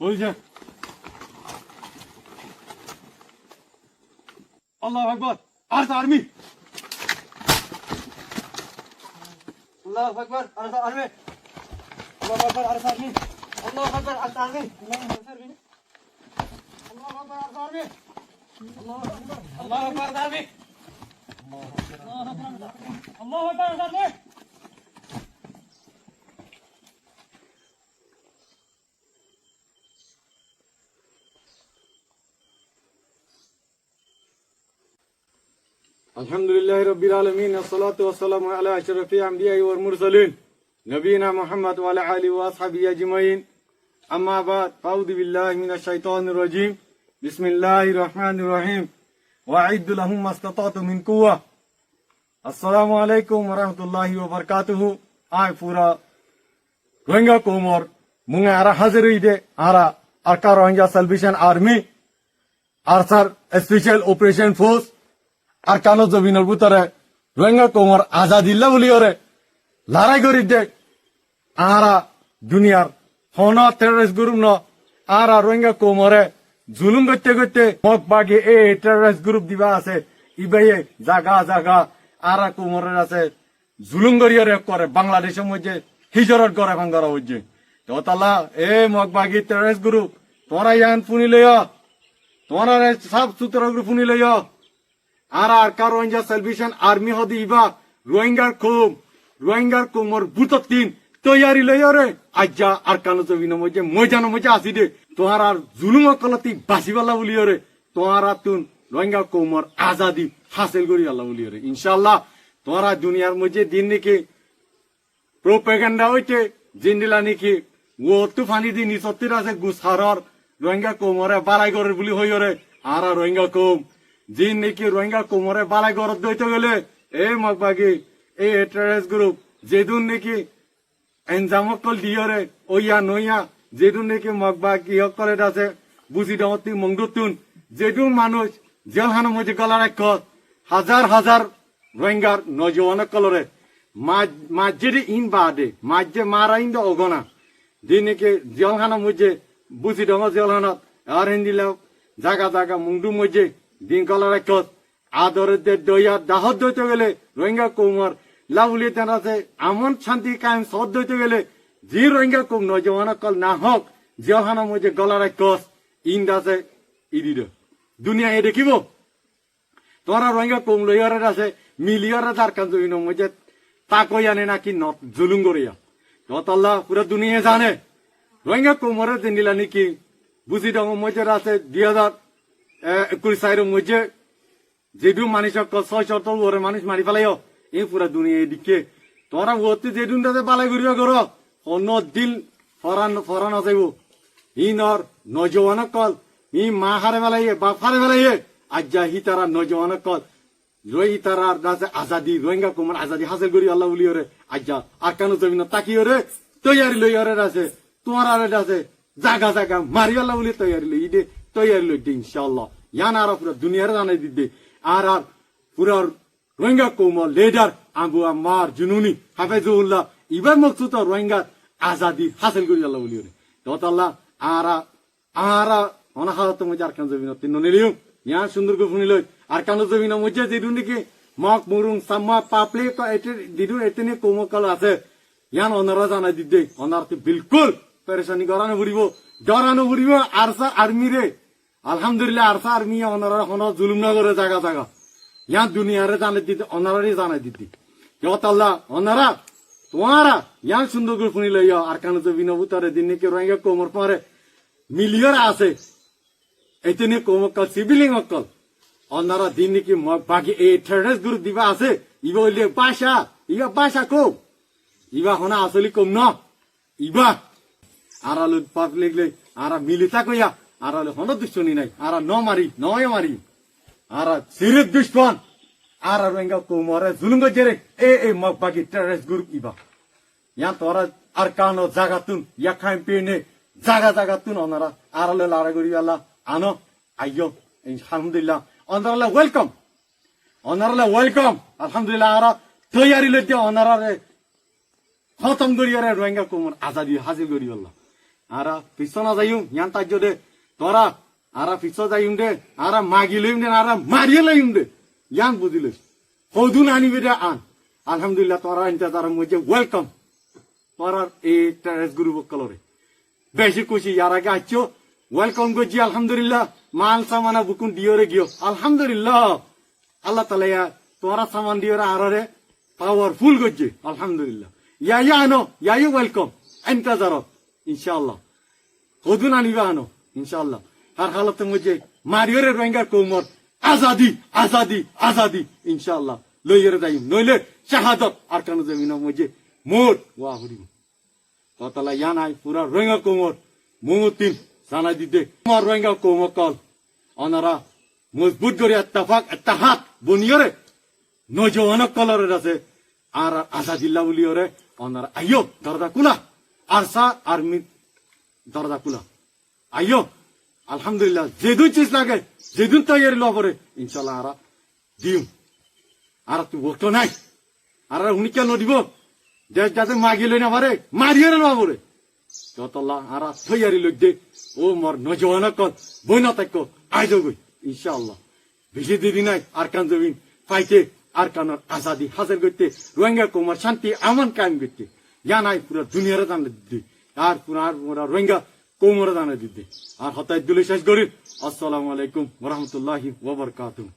ওই যে আল্লাহু আকবার আর আর্মি আল্লাহু আকবার আর আর্মি আল্লাহু আকবার আর আর্মি আল্লাহু আকবার আর আর্মি আল্লাহু আকবার আর আর্মি আল্লাহু আকবার আর আর্মি আল্লাহু আকবার আর আর্মি अल्हम्दुलिल्लाहि रब्बिल आलमीन अस्सलातु वस्सलामु अला अशरफिल अंबिया'i वल मुरसलीन नबीना मुहम्मद व अला आलिहि व अस्हाबिहि अजमईन अम्मा बाद अऊज़ु बिल्लाहि मिनश शैतानिर रजीम बिस्मिल्लाहिर रहमानिर रहीम वअइद्दु लहुम मस्ततातु मिन कुव्वा अस्सलामु अलैकुम व रहमतुल्लाहि व बरकातुहु आय पूरा रोहिंग्या कोमर मुंगे आरा हाजिर इदे आरा आरका रोहिंग्या सल्वेशन आर्मी आरसार स्पेशल ऑपरेशन फोर्स আর কানো জমিনের ভিতরে রোহিঙ্গা কোমর আজাদিল্লা বলি ওরে লড়াই করি দে আরা দুনিয়ার হন টেররিস্ট গ্রুপ ন আরা রোহিঙ্গা কোমরে জুলুম করতে করতে মগ বাগে এ টেররিস্ট গ্রুপ দিবা আছে ইবাইয়ে জাগা জাগা আরা কোমরের আছে জুলুম করিয়ে করে বাংলাদেশের মধ্যে হিজরত করে ভাঙ্গারা হচ্ছে তো তালা এ মগ বাগে টেররিস্ট গ্রুপ তোরা ইয়ান ফুনি লইয়া তোরা সব সূত্র গ্রুপ ফুনি লইয়া আর রোহিঙ্গা সালভেশন আর্মি হদি ইবা রোহিঙ্গার কোমর বুততিন তৈয়ারি লইরে আজ্জা আর কানো জমিনের মধ্যে ময়দানের মধ্যে আসি দে তোমার আর জুলুম কলতি বাসিবাল্লা বলিরে তোমার তুন রোহিঙ্গা কোমর আজাদি হাসিল করি আল্লাহ বলিরে ইনশাআল্লাহ তোমার দুনিয়ার মধ্যে দিন নাকি প্রোপাগান্ডা হইতে জিন্দিলা নাকি ও তুফানি দিন সত্যি আছে গুসারর রোহিঙ্গা কোমরে বালাই করে বলি হইরে আর রোহিঙ্গা কোম জিন নাকি রোহিঙ্গা কোমরে বালাই গরত দইতে গেলে এ মগবাগি এই টেররিস্ট গ্রুপ যেদুন নাকি এনজামকল দিয়রে ওইয়া নইয়া যেদুন নাকি মগবাগি হকলে আছে বুঝি দমতি মংদুতুন যেদুন মানুষ জেলখানো মধ্যে গলা রাখত হাজার হাজার রোহিঙ্গার নজওয়ান কলরে মাঝে ইন বাদে মাঝে মারা ইন অগনা দিন নাকি জেলখানো মধ্যে বুঝি দম জেলখানত আর হিন্দিলে জাগা জাগা মুংদু মধ্যে দিন কলা রাখত আদরের দইয়া দাহত দইতে গেলে রোহিঙ্গা কোমর লাউলি আছে আমন শান্তি কায়েম সদ দইতে গেলে যে রোহিঙ্গা কোম নজওয়ান কল না হোক জেলখানা মধ্যে গলা রাখত ইন্দ আছে ইদিদ দুনিয়া এ দেখিব তোরা রোহিঙ্গা কোম লইয়ারে আছে মিলিয়রে তার কাজ মধ্যে তাকই আনে নাকি জুলুম করিয়া তল্লাহ পুরো দুনিয়া জানে রোহিঙ্গা কোমরে দিলা নাকি বুঝি দম মধ্যে আছে 2021 সালের মধ্যে যেদু মানুষ 600 ওরে মানুষ মারি ফেলাইও এই পুরা দুনিয়া এদিকে তোরা ওতে যেদুন দাদা বালাই করিয়া করো অন্য দিল ফরান আসাইব ইনর নজওয়ান কল ই মা হারে ফেলাইয়ে বাপ হারে ফেলাইয়ে আজ্জা হি তারা নজওয়ান কল রোহি তারা দাসে আজাদি রোহিঙ্গা কোমর আজাদি হাসিল করি আল্লাহ বলি ওরে আজ্জা আর কেন জমিন তাকিয়ে রে তৈয়ারি লই ওরে আছে তোমার আরে আছে জাগা জাগা মারি আল্লাহ বলি তৈয়ারি লই দে তৈয়ারি লই দে ইনশাআল্লাহ ইয়ান আর পুরা দুনিয়ার জানাই দিতে আর পুরা রোহিঙ্গা কোমর লিডার আবু আম্মার জুনুনি হাফেজুল্লাহ ইবার মকসুদ রোহিঙ্গা আজাদি হাসিল করি আল্লাহ বলি ওরে তো আল্লাহ আর অনাহাত মধ্যে আর কেন জমিন তিন নিলিও ইয়ান সুন্দর করে শুনি লই আর কেন জমিন মধ্যে যেদু নাকি মক মুরুং সাম্মা পাপলে দিদু এতেনে কোমকাল আছে ইয়ান অনারা জানাই দিতে অনারতে বিলকুল পেরেশানি করানো ঘুরিব ডরানো ঘুরিব আরসা আর্মি রে আলহামদুলিল্লাহ আরসা আর্মি অনারা হন জুলুম না করে জায়গা জায়গা ইয়ান দুনিয়ারে জানাই দিতে অনারারই জানাই দিতে আল্লাহ অনারা তোমারা ইয়ান সুন্দর করে শুনি লইয়া আর কেন জমিন উতারে দিন নাকি রোহিঙ্গা কোমর পরে মিলিয়র আছে এতেনে কোমকাল সিভিলিং অকল অনারা দিন নাকি বাকি এই টেররিস্ট গ্রুপ দিবা আছে ইবা হইলে বাসা কম ইবা হনা আসলে কম ন ইবা আর আলো পাপ লেগলে আর মিলিতা কইয়া আর আলো হন দুশ্মনী নাই আর নয় মারি আর সিরিয়াস দুশ্মন আর রোহিঙ্গা কোমরে জুলুম গজরে এ মগ বাকি টেররিস্ট গ্রুপ ইবা ইয়া তোরা আর কানো জাগাতুন ইয়া খাইম পেনে জাগাতুন অনারা আর আলো লারা করি আল্লাহ আনো আইয়ো আলহামদুলিল্লাহ অনারা ওয়েলকাম আলহামদুলিল্লাহ আর তৈয়ারি লইতে অনারা খতম করিয়ারে রোহিঙ্গা কোমর আজাদি হাসিল করি আল্লাহ আরা পিছনা যাইম ইয়ান তাজ্য দে তোরা আরা পিছ যাইম দে আরা মাগি লইম দে আরা মারিয়ে লইম দে ইয়ান বুঝিলে হদুন আনিবে দে আন আলহামদুলিল্লাহ তোরা ইন্তজার মধ্যে ওয়েলকাম তোরা এই টেরেস গুরু বকলরে বেশি খুশি ইয়ার আগে আছো ওয়েলকাম করছি আলহামদুলিল্লাহ মাল সামানা বুকুন দিওরে গিয়ে আলহামদুলিল্লাহ আল্লাহ তালা তোরা সামান দিওরে আরে পাওয়ারফুল করছে আলহামদুলিল্লাহ ইয়া আনো ইয়া ওয়েলকাম ইন্তজার ইনশাআল্লাহ হদুন আনিবে আনো ইনশাআল্লাহ আর হালতের মধ্যে মারিওরে রোহিঙ্গার কোমর আজাদি আজাদি আজাদি ইনশাআল্লাহ লইয়ের যাই নইলে শাহাদত আর কেন জমিনের মধ্যে মোট ওয়া হরিম তালা ইয়ানাই পুরা রোহিঙ্গা কোমর মুতিন জানাই দিতে আমার রোহিঙ্গা কোমর কল অনারা মজবুত করে ইত্তেফাক ইত্তেহাদ বনিয়রে নজওয়ানক কলরের আছে আর আজাদিল্লাহ বলিয়রে অনারা আইয়ো দরজা কুলা আরসা আর্মি দরজা কুলা আইয়ো আলহামদুলিল্লাহ যেদিন চিজ লাগে যেদিন তৈরি লবরে ইনশাল্লাহ আরা দিম আর তুই বলতো নাই আর উনি কেন দিব দেশ যাতে মাগিলে না পারে মারিয়ে না পারে যতল্লাহ আর তৈরি লোক দে ও মর নজওয়ান কল বই না থাকো আই যাবই ইনশাআল্লাহ বেশি দিদি নাই আর কান জমিন পাইতে আর কানোর আজাদি হাজার করতে রোহিঙ্গা কুমার শান্তি আমান কায়েম করতে নাই পুরা দুনিয়ার জানা দিদি আর পুরা রোহিঙ্গা কোমর জানা দিদি আর হতায় দুলে শেষ করি আসসালামু আলাইকুম ওয়া রাহমাতুল্লাহি ওয়া বারাকাতুহু